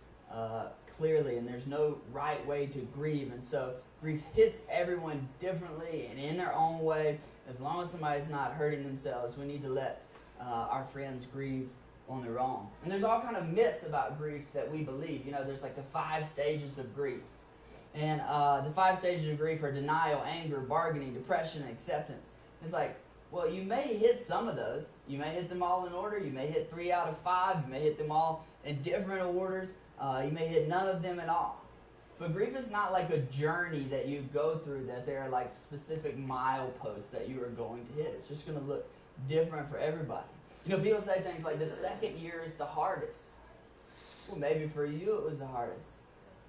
clearly, and there's no right way to grieve, and so grief hits everyone differently and in their own way. As long as somebody's not hurting themselves, we need to let our friends grieve on their own. And there's all kind of myths about grief that we believe. You know, there's like the 5 stages of grief. And the 5 stages of grief are denial, anger, bargaining, depression, and acceptance. It's like, well, you may hit some of those. You may hit them all in order. You may hit 3 out of 5. You may hit them all in different orders. You may hit none of them at all. But grief is not like a journey that you go through, that there are like specific mileposts that you are going to hit. It's just going to look different for everybody. You know, people say things like the second year is the hardest. Well, maybe for you it was the hardest.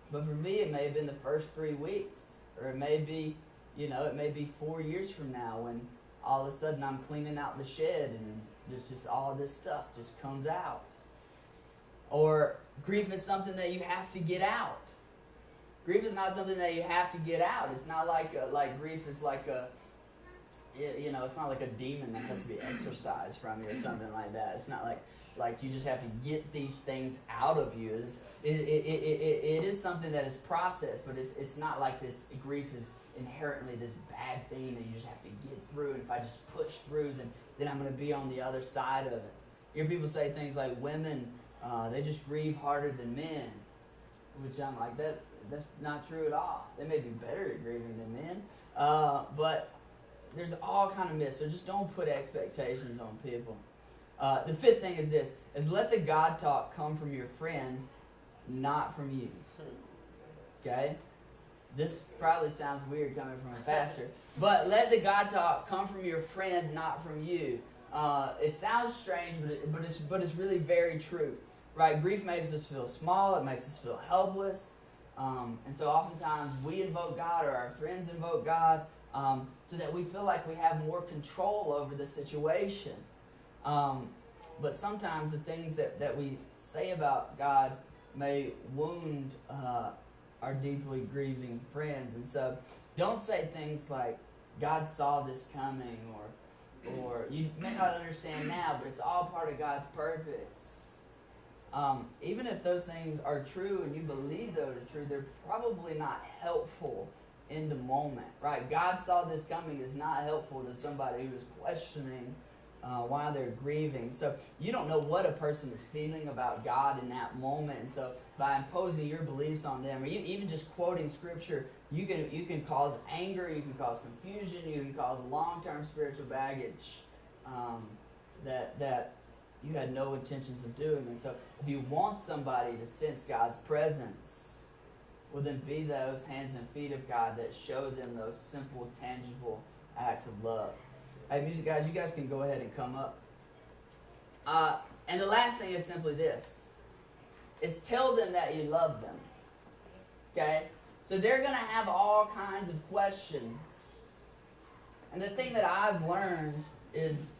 But for me, it may have been the first 3 weeks. Or it may be, you know, it may be 4 years from now when all of a sudden I'm cleaning out the shed and there's just all this stuff just comes out. Or grief is something that you have to get out. Grief is not something that you have to get out. It's not like grief is like a, you know, it's not like a demon that has to be exorcised from you or something like that. It's not like you just have to get these things out of you. It is something that is processed, but it's not like this grief is inherently this bad thing that you just have to get through. And if I just push through, then I'm going to be on the other side of it. You hear people say things like women, they just grieve harder than men, which I'm like, that's not true at all. They may be better at grieving than men, but there's all kind of myths, so just don't put expectations on people. The 5th thing is this, is let the God talk come from your friend, not from you. Okay? This probably sounds weird coming from a pastor, but let the God talk come from your friend, not from you. It sounds strange, but it's really very true. Right? Grief makes us feel small, it makes us feel helpless. And so oftentimes we invoke God, or our friends invoke God, so that we feel like we have more control over the situation. But sometimes the things that we say about God may wound our deeply grieving friends. And so don't say things like, God saw this coming, or you may not understand now, but it's all part of God's purpose. Even if those things are true and you believe those are true, they're probably not helpful in the moment, right? God saw this coming is not helpful to somebody who is questioning why they're grieving. So you don't know what a person is feeling about God in that moment. And so by imposing your beliefs on them, or even just quoting scripture, you can cause anger, you can cause confusion, you can cause long-term spiritual baggage that you had no intentions of doing. And so if you want somebody to sense God's presence, well, then be those hands and feet of God that show them those simple, tangible acts of love. Hey, music guys, you guys can go ahead and come up. And the last thing is simply this, is tell them that you love them. Okay? So they're going to have all kinds of questions. And the thing that I've learned is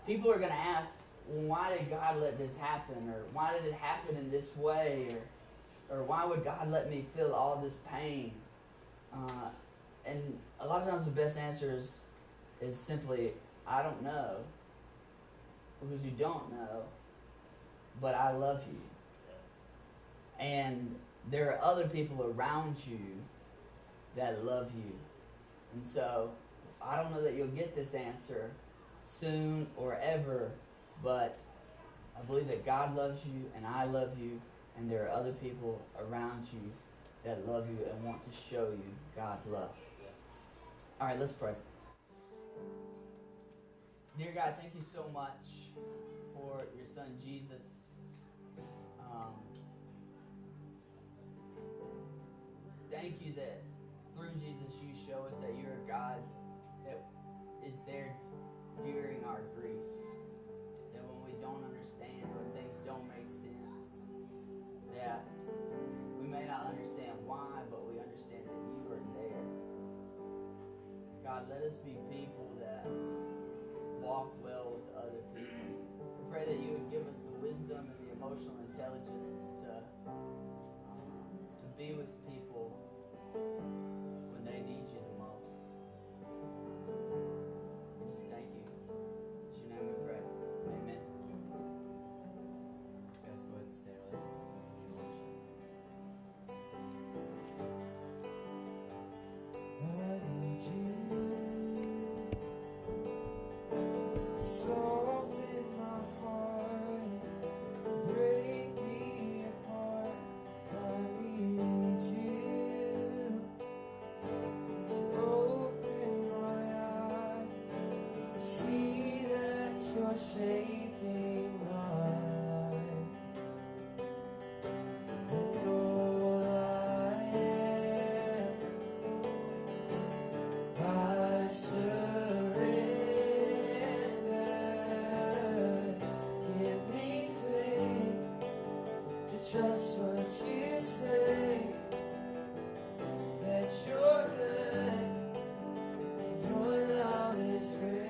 people are going to ask, well, why did God let this happen? Or why did it happen in this way? Or why would God let me feel all this pain? And a lot of times the best answer is simply, I don't know. Because you don't know. But I love you. And there are other people around you that love you. And so, I don't know that you'll get this answer soon or ever, but I believe that God loves you and I love you, and there are other people around you that love you and want to show you God's love. All right, let's pray. Dear God, thank you so much for your son Jesus. Thank you that through Jesus you show us that you're a God that is there during our grief. That when we don't understand, when things don't make sense, that we may not understand why, but we understand that you are there. God, let us be people that walk well with other people. We pray that you would give us the wisdom and the emotional intelligence to be with people when they need you the most. We just thank you. In your name we pray. Amen. Guys, go ahead and stand with us as we continue to worship. I need you. Soften my heart, break me apart. I need you to open my eyes, see that you're shaping my life, and all I am, I surrender. Give me faith to trust what you say, that you're good, your love is great.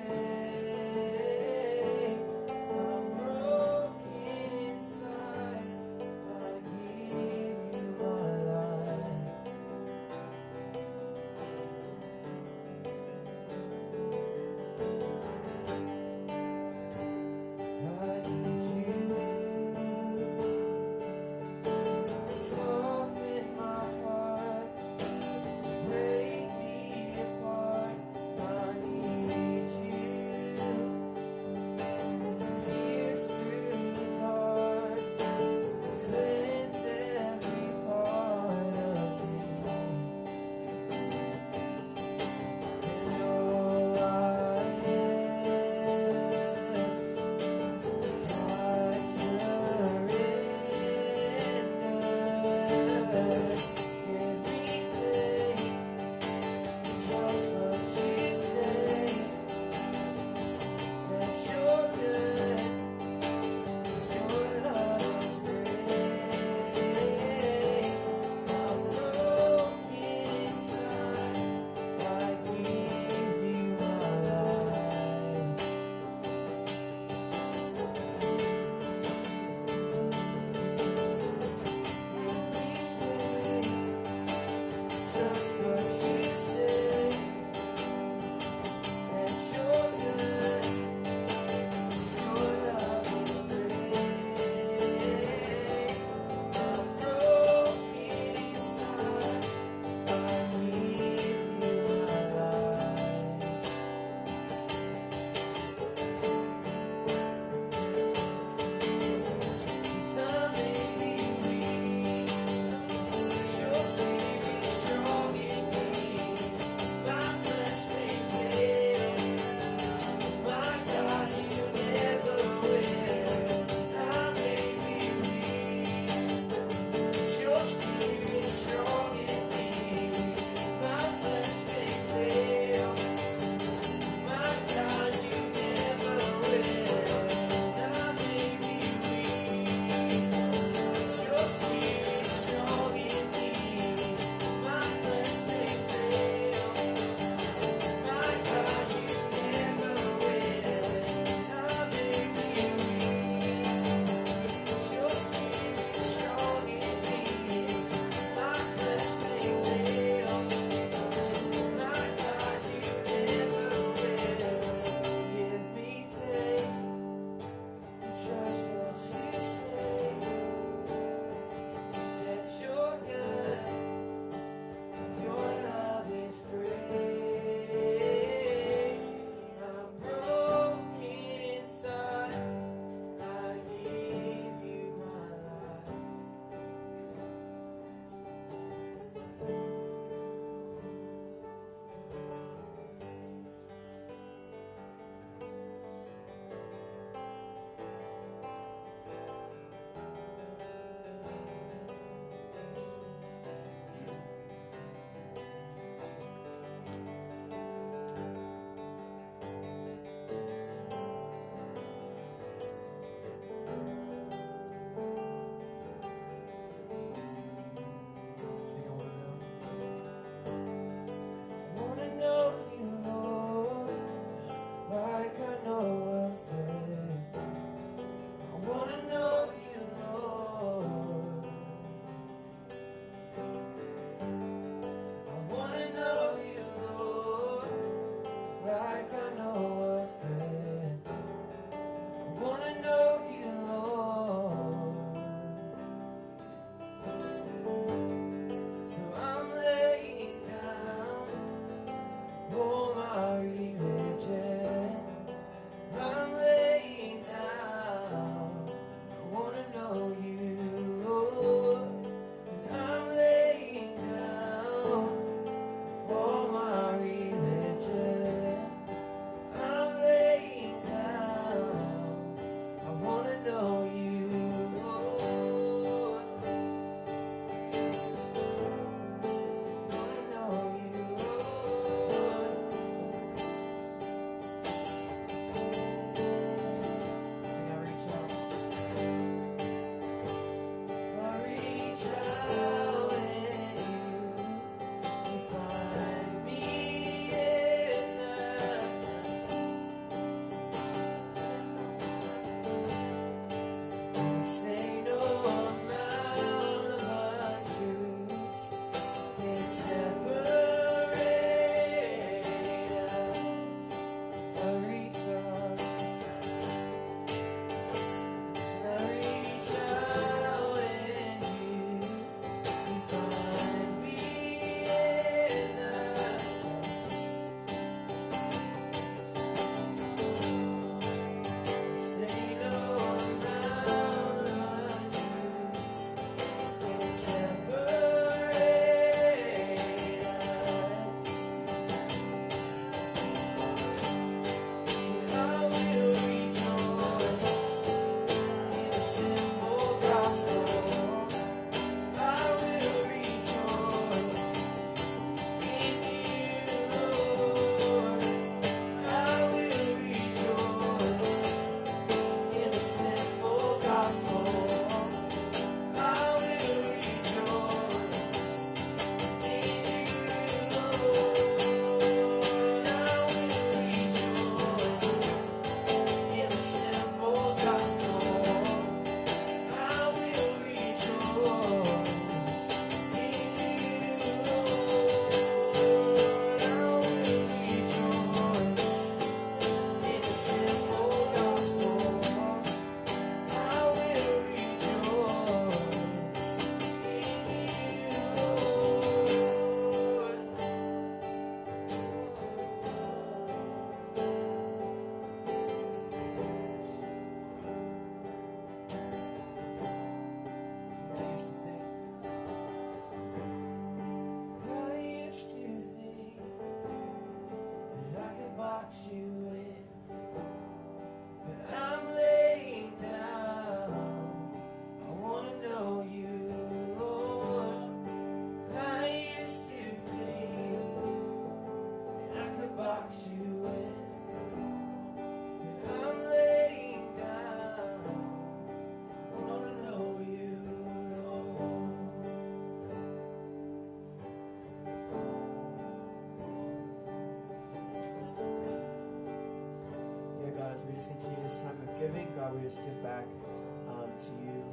giving, God, we just give back to you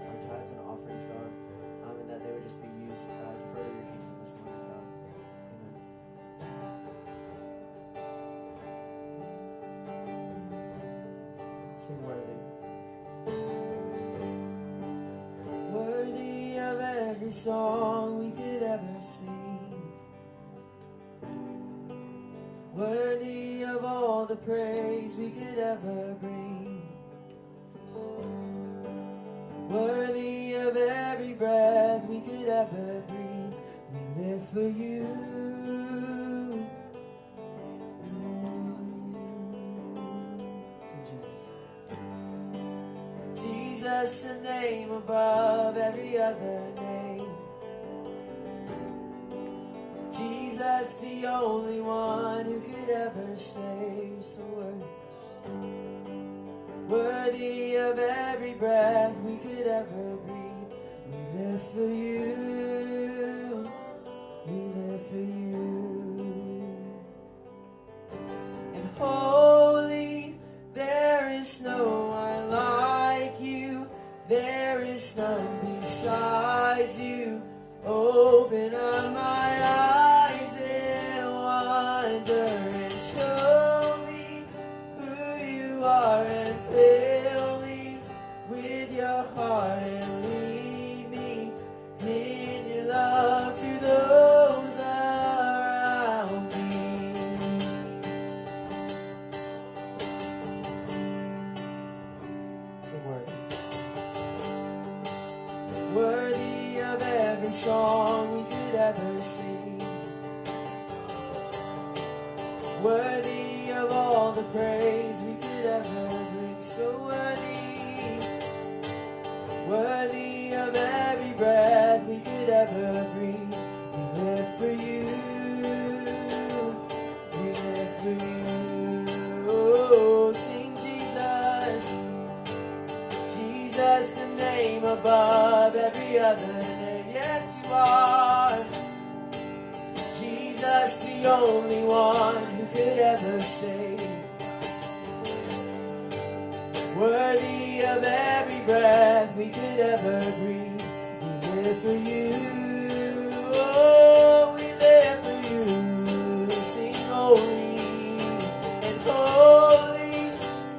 our tithes and offerings, God, and that they would just be used to further your kingdom this morning, God. Amen. Sing worthy. Worthy of every song we could ever sing, worthy of all the praise we could ever bring, worthy of every breath we could ever breathe. We live for you. Sing Jesus. Jesus, the name above every other name. Jesus, the only one who could ever save. So worthy of every breath we could ever breathe. We live for you. We live for you. And holy, there is no one like you. There is none besides you. Open up my eyes in wonder and show me who you are, and fill me with your heart and lead me in your love to those around me. Sing worthy. Worthy of every song we could ever sing, worthy of all the praise we could ever bring. So worthy of every breath we could ever breathe. We live for you. We live for you. Oh, sing Jesus. Jesus, the name above every other name. Yes, you are. Jesus, the only one who could ever save. Worthy of every breath we could ever breathe. We live for you. Oh, we live for you. Sing holy and holy.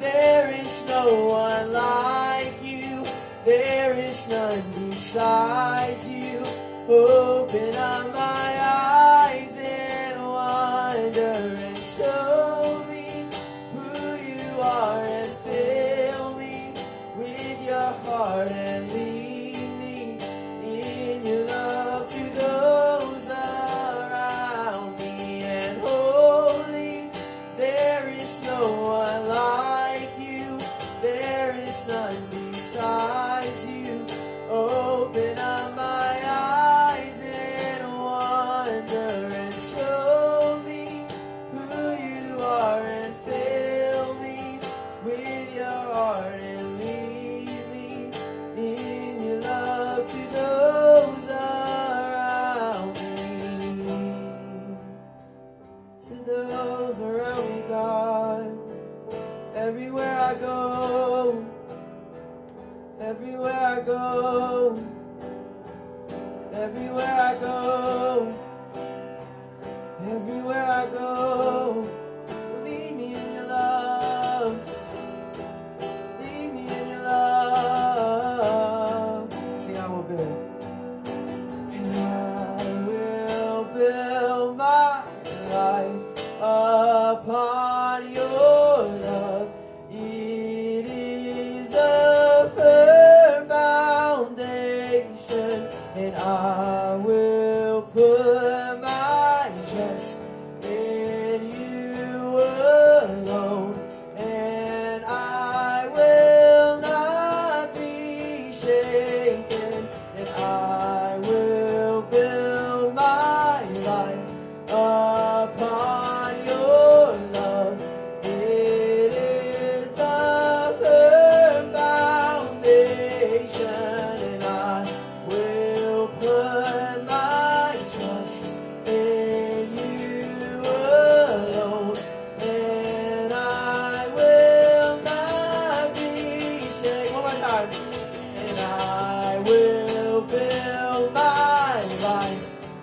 There is no one like you. There is none besides you. Open up my eyes in wonder and show me who you are, and fill me with your heart and lead me in your love to those around me. And holy, there is no one like you. There is none besides you. Open up my eyes in wonder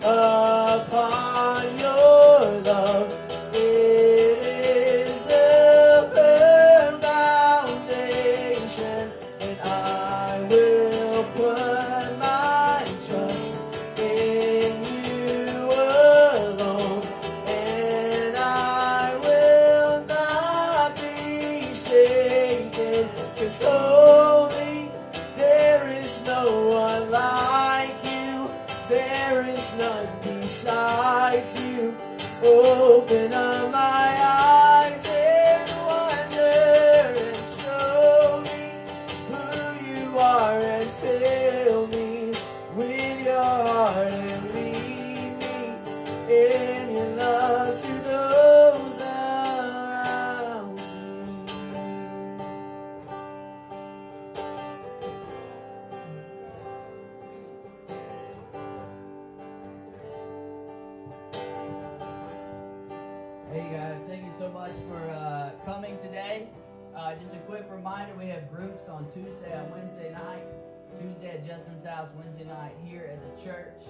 upon your love. It is the firm foundation, and I will put my trust in you alone, and I will not be shaken, 'cause holy, there is no one like you, there is none besides you. Open up my eyes and wonder, and show me who you are, and fill me with your heart, and lead me in your love to those around me. Hey guys, thank you so much for coming today. Just a quick reminder, we have groups on Tuesday and Wednesday night. Tuesday at Justin's house, Wednesday night here at the church.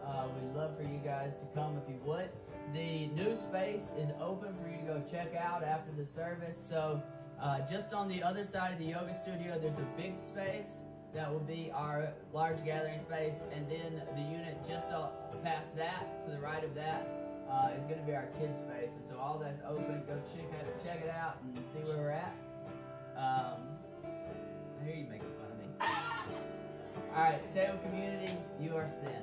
We'd love for you guys to come if you would. The new space is open for you to go check out after the service. So just on the other side of the yoga studio, there's a big space that will be our large gathering space. And then the unit just past that, to the right of that, is going to be our kids space. And so all that's open. Go check it out and see where we're at. I hear you making fun of me. All right, table community, you are sin.